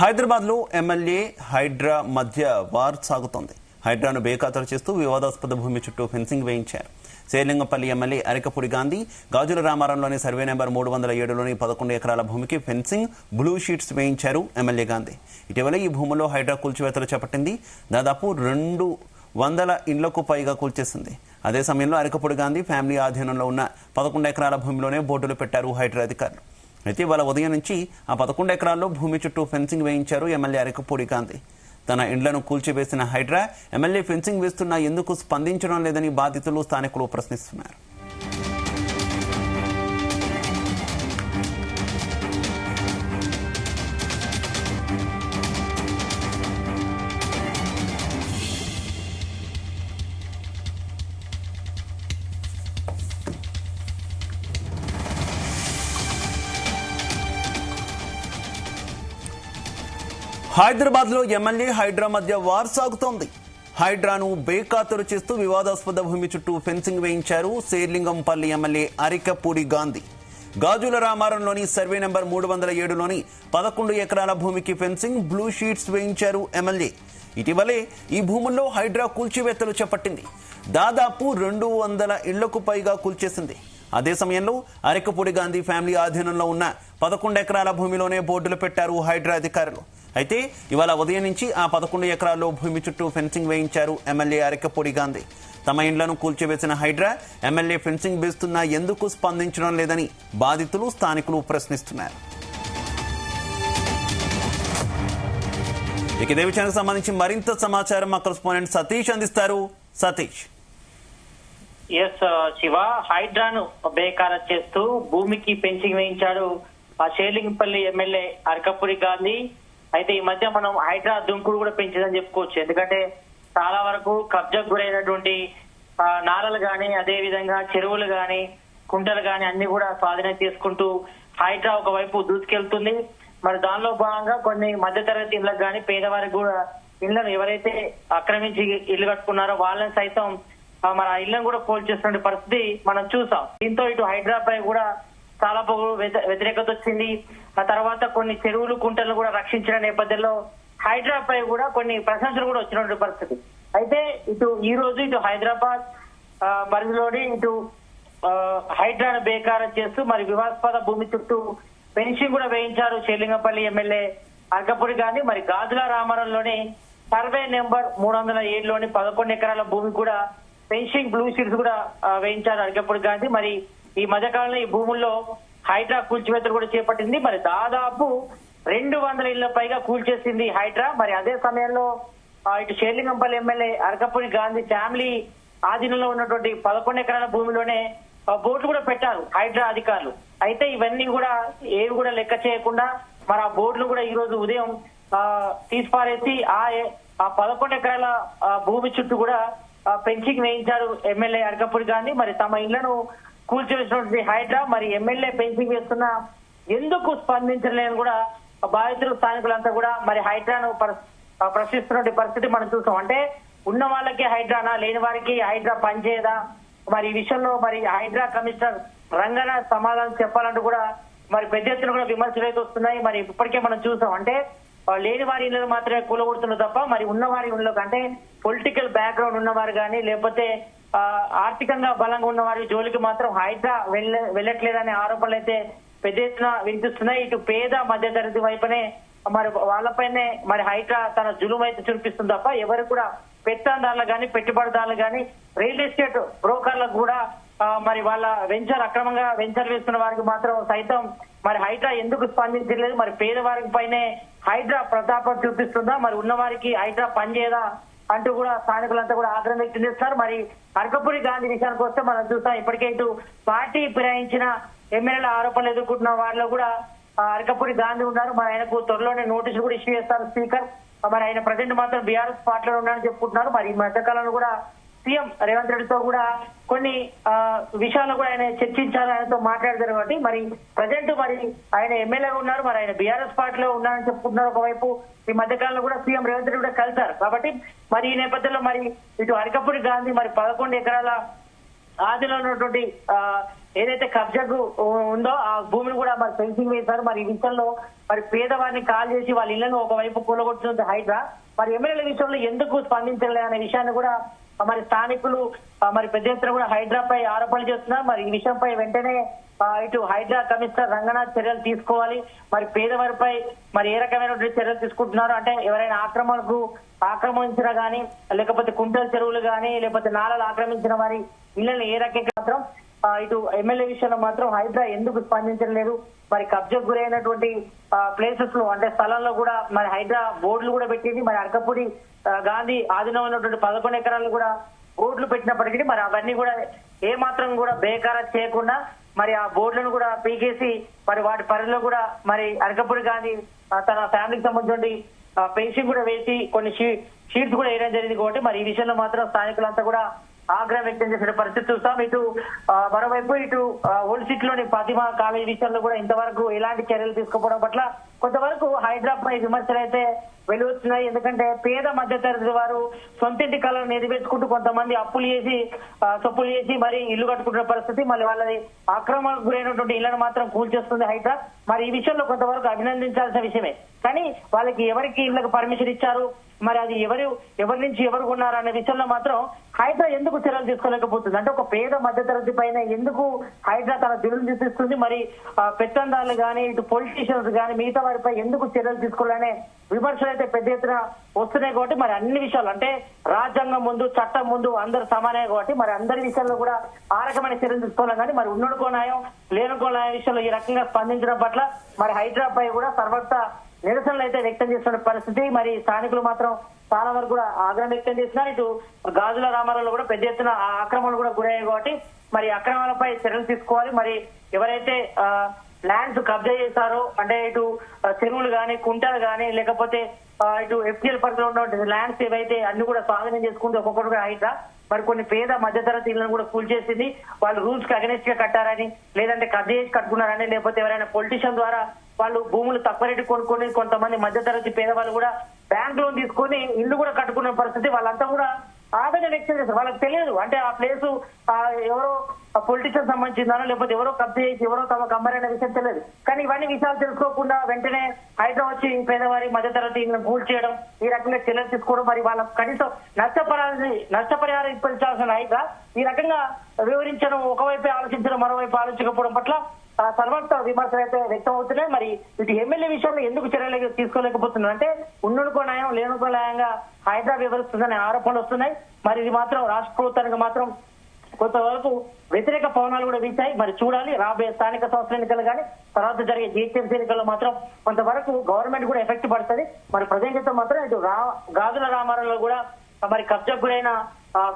హైదరాబాద్ లో ఎమ్మెల్యే హైడ్రా మధ్య వార్ సాగుతోంది. హైడ్రాను బేఖాతరు చేస్తూ వివాదాస్పద భూమి చుట్టూ ఫెన్సింగ్ వేయించారు. శేర్లింగంపల్లి ఎమ్మెల్యే అరికపూడి గాంధీ గాజుల రామారంలోని సర్వే నెంబర్ 307లోని 11 ఎకరాల భూమికి ఫెన్సింగ్, బ్లూ షీట్స్ వేయించారు ఎమ్మెల్యే గాంధీ. ఇటీవల ఈ భూముల్లో హైడ్రా కూల్చివేతలు చేపట్టింది. దాదాపు 200 ఇండ్లకు పైగా కూల్చేసింది. అదే సమయంలో అరికపూడి గాంధీ ఫ్యామిలీ ఆధీనంలో ఉన్న 11 ఎకరాల భూమిలోనే బోర్డులు పెట్టారు హైడ్రా అధికారులు. అయితే ఇవాళ ఉదయం నుంచి ఆ 11 ఎకరాల్లో భూమి చుట్టూ ఫెన్సింగ్ వేయించారు ఎమ్మెల్యే అరికపూడి గాంధీ. తన ఇండ్లను కూల్చివేసిన హైడ్రా ఎమ్మెల్యే ఫెన్సింగ్ వేస్తున్నా ఎందుకు స్పందించడం లేదని బాధితులు, స్థానికులు ప్రశ్నిస్తున్నారు. హైదరాబాద్ లో ఎమ్మెల్యే హైడ్రా మధ్య వార్ సాగుతోంది. హైడ్రాను బేఖాతరు చేస్తూ వివాదాస్పద భూమి చుట్టూ ఫెన్సింగ్ వేయించారు శేర్లింగంపల్లి ఎమ్మెల్యే అరికపూడి గాంధీ. గాజుల రామారంలోని సర్వే నెంబర్ 307లోని 11 ఎకరాల భూమికి ఫెన్సింగ్, బ్లూ షీట్స్ వేయించారు ఎమ్మెల్యే. ఇటీవలే ఈ భూముల్లో హైడ్రా కూల్చివేతలు చేపట్టింది. దాదాపు 200 ఇళ్లకు పైగా కూల్చేసింది. అదే సమయంలో అరికపూడి గాంధీ ఫ్యామిలీ ఆధీనంలో ఉన్న 11 ఎకరాల భూమిలోనే బోర్డులు పెట్టారు హైడ్రా అధికారులు. అయితే ఇవాళ ఉదయం నుంచి ఆ 11 ఎకరాల్లో భూమి చుట్టూ ఫెన్సింగ్ వేయించారు ఎమ్మెల్యే అరికపూడి గాంధీ. తమ ఇండ్లను కూల్చివేసిన హైడ్రా ఎమ్మెల్యే ఫెన్సింగ్ వేస్తున్నా ఎందుకు స్పందించడం లేదని బాధితులు, స్థానికులు ప్రశ్నిస్తున్నారు. ఇక ఇదే విషయానికి సంబంధించి మరింత సమాచారం మా కరెస్పాండెంట్ సతీష్ అందిస్తారు. సతీష్. శివ, హైడ్రాను బేఖాతరు చేస్తూ భూమికి ఫెన్సింగ్ వేయించాడు ఆ శేర్లింగంపల్లి ఎమ్మెల్యే అరికపూడి గాంధీ. అయితే ఈ మధ్య మనం హైడ్రా దుంకుడు కూడా పెంచిందని చెప్పుకోవచ్చు. ఎందుకంటే చాలా వరకు కబ్జాకు గురైనటువంటి నాలలు గాని, అదే విధంగా చెరువులు గాని, కుంటలు గాని అన్ని కూడా స్వాధీనం చేసుకుంటూ హైడ్రా ఒకవైపు దూసుకెళ్తుంది. మరి దానిలో భాగంగా కొన్ని మధ్యతరగతి ఇళ్లకు గాని, పేదవారికి కూడా ఇళ్లను ఎవరైతే ఆక్రమించి ఇల్లు కట్టుకున్నారో వాళ్ళని సైతం మన ఇళ్లను కూడా కూల్చేస్తున్న పరిస్థితి మనం చూసాం. దీంతో ఇటు హైడ్రా పై కూడా చాలా వ్యతిరేకత వచ్చింది. ఆ తర్వాత కొన్ని చెరువులు, కుంటలను కూడా రక్షించిన నేపథ్యంలో హైడ్రా పై కూడా కొన్ని ప్రశంసలు కూడా వచ్చినటువంటి పరిస్థితి. అయితే ఈ రోజు ఇటు హైదరాబాద్ పరిధిలోని ఇటు హైడ్రాను బేఖాతరు చేస్తూ మరి వివాదాస్పద భూమి చుట్టూ ఫెన్సింగ్ కూడా వేయించారు శేర్లింగంపల్లి ఎమ్మెల్యే అరికపూడి గాంధీ. మరి గాజుల రామారంలోని సర్వే నెంబర్ 307లోని 11 ఎకరాల భూమి కూడా ఫెన్సింగ్, బ్లూ షీట్స్ కూడా వేయించారు అరికపూడి గాంధీ. మరి ఈ మధ్యకాలంలో ఈ భూముల్లో హైడ్రా కూల్చివేతలు కూడా చేపట్టింది. మరి దాదాపు 200 ఇళ్ల పైగా కూల్చేసింది హైడ్రా. మరి అదే సమయంలో ఇటు శేర్లింగంపల్లి ఎమ్మెల్యే అరికపూడి గాంధీ ఫ్యామిలీ ఆధీనంలో ఉన్నటువంటి 11 ఎకరాల భూమిలోనే బోర్డులు కూడా పెట్టారు హైడ్రా అధికారులు. అయితే ఇవన్నీ కూడా ఏవి కూడా లెక్క చేయకుండా మరి ఆ బోర్డులు కూడా ఈ రోజు ఉదయం తీసిపారేసి ఆ 11 ఎకరాల భూమి చుట్టూ కూడా ఫెన్సింగ్ వేయించారు ఎమ్మెల్యే అరికపూడి గాంధీ. మరి తమ ఇళ్లను కూల్చివేసినటువంటి హైడ్రా మరి ఎమ్మెల్యే ఫెన్సింగ్ వేస్తున్నా ఎందుకు స్పందించలేని కూడా బాధితులు, స్థానికులంతా కూడా మరి హైడ్రాను ప్రశ్నిస్తున్నటువంటి పరిస్థితి మనం చూసాం. అంటే ఉన్న వాళ్ళకి హైడ్రానా, లేని వారికి హైడ్రా పనిచేయదా? మరి ఈ విషయంలో మరి హైడ్రా కమిషనర్ రంగనాథ్ సమాధానం చెప్పాలంటూ కూడా మరి పెద్ద ఎత్తున కూడా విమర్శలు అయితే వస్తున్నాయి. మరి ఇప్పటికే మనం చూసాం. అంటే లేని వారి ఇళ్లను మాత్రమే కూలగొడుతున్నారు తప్ప మరి ఉన్న వారి ఇళ్లకు, అంటే పొలిటికల్ బ్యాక్గ్రౌండ్ ఉన్నవారు కానీ, లేకపోతే ఆర్థికంగా బలంగా ఉన్న వారి జోలికి మాత్రం హైడ్రా వెళ్ళట్లేదనే ఆరోపణలు అయితే పెద్ద ఎత్తున వినిపిస్తున్నాయి. ఇటు పేద మధ్యతరగతి వైపునే మరి వాళ్ళపైనే మరి హైడ్రా తన జులుం అయితే చూపిస్తుంది తప్ప ఎవరు కూడా పెత్తందారులు కానీ, పెట్టుబడిదారులు కానీ, రియల్ ఎస్టేట్ బ్రోకర్లకు కూడా మరి వాళ్ళ అక్రమంగా వెంచర్ వేస్తున్న వారికి మాత్రం సైతం మరి హైడ్రా ఎందుకు స్పందించలేదు? మరి పేదవారికి పైనే హైడ్రా ప్రతాపం చూపిస్తుందా? మరి ఉన్న వారికి హైడ్రా పనిచేయదా అంటూ కూడా స్థానికులంతా కూడా ఆగ్రహం వ్యక్తం చేస్తున్నారు. మరి అరికపూడి గాంధీ విషయానికి వస్తే మనం చూస్తాం, ఇప్పటికే ఇటు పార్టీ ఫిరాయించిన ఎమ్మెల్యేల ఆరోపణలు ఎదుర్కొంటున్న వారిలో కూడా అరికపూడి గాంధీ ఉన్నారు. మరి ఆయనకు త్వరలోనే నోటీసులు కూడా ఇష్యూ చేస్తారు స్పీకర్. మరి ఆయన ప్రజెంట్ మాత్రం బీఆర్ఎస్ పార్టీలో ఉన్నారని చెప్పుకుంటున్నారు. మరి ఈ మధ్యకాలంలో కూడా సీఎం రేవంత్ రెడ్డితో కూడా కొన్ని విషయాలు కూడా ఆయన చర్చించారు, ఆయనతో మాట్లాడతారు. కాబట్టి మరి ప్రజెంట్ మరి ఆయన ఎమ్మెల్యేగా ఉన్నారు, మరి ఆయన బీఆర్ఎస్ పార్టీలో ఉన్నారని చెప్పుకుంటున్నారు. ఒకవైపు ఈ మధ్యకాలంలో కూడా సీఎం రేవంత్ రెడ్డి కూడా కలిశారు. కాబట్టి మరి ఈ నేపథ్యంలో మరి ఇటు అరికపూడి గాంధీ మరి 11 ఎకరాల ఆదిలో ఉన్నటువంటి ఏదైతే కబ్జాకు ఉందో ఆ భూమిని కూడా మరి ఫెన్సింగ్ వేశారు. మరి ఈ విషయంలో మరి పేదవారిని కాల్ చేసి వాళ్ళ ఇళ్లను ఒకవైపు కూలగొట్టుతుంది హైడ్రా. మరి ఎమ్మెల్యేల విషయంలో ఎందుకు స్పందించలే అనే విషయాన్ని కూడా మరి స్థానికులు మరి పెద్ద ఎత్తున కూడా హైడ్రాపై ఆరోపణలు చేస్తున్నారు. మరి ఈ విషయంపై వెంటనే ఇటు హైడ్రా కమిషనర్ రంగనాథ్ చర్యలు తీసుకోవాలి. మరి పేదవారిపై మరి ఏ రకమైనటువంటి చర్యలు తీసుకుంటున్నారు అంటే ఎవరైనా ఆక్రమించిన గానీ లేకపోతే కుంటల చెరువులు గానీ లేకపోతే నాళాలు ఆక్రమించిన వారి ఇళ్లను ఏ రకంగా మాత్రం ఇటు ఎమ్మెల్యే విషయంలో మాత్రం హైడ్రా ఎందుకు స్పందించలేదు. మరి కబ్జాకు గురైనటువంటి ప్లేసెస్ లో అంటే స్థలంలో కూడా మరి హైడ్రా బోర్డులు కూడా పెట్టింది. మరి అరకపూడి గాంధీ ఆధీనమైనటువంటి 11 ఎకరాలు కూడా బోర్డులు పెట్టినప్పటికీ మరి అవన్నీ కూడా ఏ మాత్రం కూడా బేకారం చేయకుండా మరి ఆ బోర్డులను కూడా పీకేసి మరి వాటి పరిధిలో కూడా మరి అరకపూడి గాంధీ తన ఫ్యామిలీకి సంబంధించి పెన్షన్ కూడా వేసి కొన్ని షీట్స్ కూడా వేయడం జరిగింది. కాబట్టి మరి ఈ విషయంలో మాత్రం స్థానికులంతా కూడా ఆగ్రహం వ్యక్తం చేసిన పరిస్థితి చూస్తాం. ఇటు మరోవైపు ఇటు ఓల్డ్ సిటీ లోని ఫాతిమా కాలేజీ విషయంలో కూడా ఇంతవరకు ఎలాంటి చర్యలు తీసుకోవడం పట్ల కొంతవరకు హైడ్రాపై విమర్శలు అయితే వెలువచ్చున్నాయి. ఎందుకంటే పేద మధ్యతరగతి వారు సొంతింటి కళను నెరవేర్చుకుంటూ కొంతమంది సొప్పులు చేసి మరి ఇల్లు కట్టుకుంటున్న పరిస్థితి. మళ్ళీ వాళ్ళది ఆక్రమణకు గురైనటువంటి ఇళ్లను మాత్రం కూల్చేస్తుంది హైడ్రా. మరి ఈ విషయంలో కొంతవరకు అభినందించాల్సిన విషయమే. కానీ వాళ్ళకి ఎవరికి ఇళ్లకు పర్మిషన్ ఇచ్చారు, మరి అది ఎవరి నుంచి ఎవరు ఉన్నారు అనే విషయంలో మాత్రం హైడ్రా ఎందుకు చర్యలు తీసుకోలేకపోతుంది. అంటే ఒక పేద మధ్యతరగతి పైన ఎందుకు హైడ్రా తన దిగులు చూపిస్తుంది, మరి పెత్తందారులు కానీ ఇటు పొలిటీషియన్స్ కానీ మిగతా వారిపై ఎందుకు చర్యలు తీసుకోవాలనే విమర్శలు అయితే పెద్ద ఎత్తున వస్తున్నాయి. కాబట్టి మరి అన్ని విషయాలు అంటే రాజ్యాంగం ముందు చట్టం ముందు అందరూ సమానే కాబట్టి మరి అందరి విషయాల్లో కూడా ఆ రకమైన చర్యలు తీసుకోవాలి. కానీ మరి ఉన్నోడుకో న్యాయం లేనుకో న్యాయం విషయంలో ఈ రకంగా స్పందించడం పట్ల మరి హైడ్రాపై కూడా సర్వత్ర నిరసనలు అయితే వ్యక్తం చేస్తున్న పరిస్థితి. మరి స్థానికులు మాత్రం చాలా వరకు కూడా ఆగ్రహం వ్యక్తం చేస్తున్నారు. ఇటు గాజుల రామారావులో కూడా పెద్ద ఎత్తున ఆక్రమణలు కూడా గురయ్యాయి. కాబట్టి మరి అక్రమాలపై చర్యలు తీసుకోవాలి. మరి ఎవరైతే ల్యాండ్స్ కబ్జా చేశారో అంటే ఇటు చెరువులు గానీ కుంటలు గానీ లేకపోతే ఇటు ఎఫ్టీఎల్ పరిధిలో ఉన్నటువంటి ల్యాండ్స్ ఏవైతే అన్ని కూడా స్వాధీనం చేసుకుంటూ ఒక్కొక్కటి హైడ్రా మరి కొన్ని పేద మధ్యతరగతి ఇళ్లను కూడా కూల్చేసింది. వాళ్ళు రూల్స్ కి అగెనిస్ట్ గా కట్టారని లేదంటే కబ్జా చేసి కట్టుకున్నారని లేకపోతే ఎవరైనా పొలిటీషియన్ ద్వారా వాళ్ళు భూములు తక్కువ రేటు కొనుక్కొని కొంతమంది మధ్యతరగతి పేదవాళ్ళు కూడా బ్యాంక్ లోన్ తీసుకొని ఇల్లు కూడా కట్టుకున్న పరిస్థితి. వాళ్ళంతా కూడా ఆవేదన వ్యక్తం చేస్తారు. వాళ్ళకి తెలియదు అంటే ఆ ప్లేసు ఎవరో పొలిటీషియన్ సంబంధించిందానో లేకపోతే ఎవరో కబ్జా చేసి ఎవరో తమకు అమ్మారనే విషయం తెలియదు. కానీ ఇవన్నీ విషయాలు తెలుసుకోకుండా వెంటనే హైడ్రా వచ్చి పేదవారి మధ్యతరగతి కూల్ చేయడం ఈ రకంగా చర్యలు తీసుకోవడం మరి వాళ్ళ కనీసం నష్టపరిహారం ఇప్పించాల్సిన హైడ్రా ఈ రకంగా వివరించడం ఒకవైపు ఆలోచించడం మరోవైపు ఆలోచించకపోవడం పట్ల సర్వత్ర విమర్శలు అయితే వ్యక్తం అవుతున్నాయి. మరి ఇటు ఎమ్మెల్యే విషయంలో ఎందుకు చర్యలు తీసుకోలేకపోతున్నారు అంటే ఉన్నుకో న్యాయం లేనుకో న్యాయంగా హైడ్రా వివరిస్తుందనే ఆరోపణలు వస్తున్నాయి. మరి ఇది మాత్రం రాష్ట్ర ప్రభుత్వానికి మాత్రం కొంతవరకు వ్యతిరేక పవనాలు కూడా వీచాయి. మరి చూడాలి రాబోయే స్థానిక సంస్థల ఎన్నికలు కానీ తర్వాత జరిగే జీహెచ్ఎంసీ ఎన్నికల్లో మాత్రం కొంతవరకు గవర్నమెంట్ కూడా ఎఫెక్ట్ పడుతుంది. మరి ప్రజెంట్ మాత్రం ఇటు గాజుల రామారావులో కూడా మరి కబ్జాకు గురైన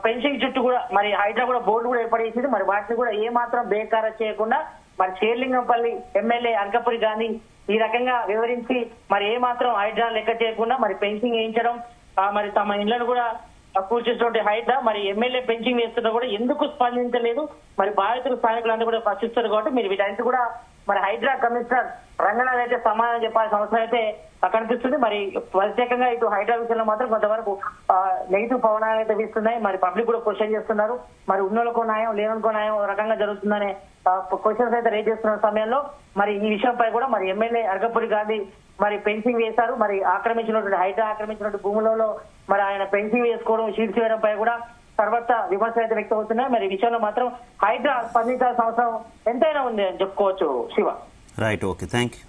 పెన్షన్ చుట్టూ కూడా మరి హైడ్రా కూడా బోర్డు కూడా ఏర్పడేసింది. మరి వాటిని కూడా ఏ మాత్రం బేకారం చేయకుండా మరి షేర్లింగంపల్లి ఎమ్మెల్యే అరకపూడి గాంధీ ఈ రకంగా వివరించి మరి ఏ మాత్రం హైడ్రా లెక్క చేయకుండా మరి పెన్షన్ వేయించడం మరి తమ ఇళ్లను కూడా కూర్చేటువంటి హైడ్రా మరి ఎమ్మెల్యే పెన్షన్ వేస్తున్నా కూడా ఎందుకు స్పందించలేదు. మరి బాధితులు స్థానికులందరూ కూడా ప్రశ్నిస్తారు. కాబట్టి మీరు వీటంతా కూడా మరి హైడ్రా కమిషనర్ రంగనాథ్ అయితే సమాధానం చెప్పాల్సిన అవసరం అయితే కనిపిస్తుంది. మరి ప్రత్యేకంగా ఇటు హైడ్రా విషయంలో మాత్రం కొంతవరకు నెగిటివ్ పవనాలు అయితే వీస్తున్నాయి. మరి పబ్లిక్ కూడా క్వశ్చన్ చేస్తున్నారు. మరి ఉన్నోళ్ళకో న్యాయం లేనుకో న్యాయం రకంగా జరుగుతుందనే క్వశ్చన్స్ అయితే రేజ్ చేస్తున్న సమయంలో మరి ఈ విషయంపై కూడా మరి ఎమ్మెల్యే అరకపూడి గాంధీ మరి పెన్సింగ్ వేశారు. మరి ఆక్రమించినటువంటి హైడ్రా ఆక్రమించినటువంటి భూములలో మరి ఆయన పెన్సింగ్ వేసుకోవడం షీట్స్ వేయడంపై కూడా సర్వత్ర విమర్శలు అయితే వ్యక్తం అవుతున్నాయి. మరి ఈ విషయంలో మాత్రం హైడ్రా స్పందించాల్సిన అవసరం ఎంతైనా ఉంది అని చెప్పుకోవచ్చు. Shiva right, okay, thank you.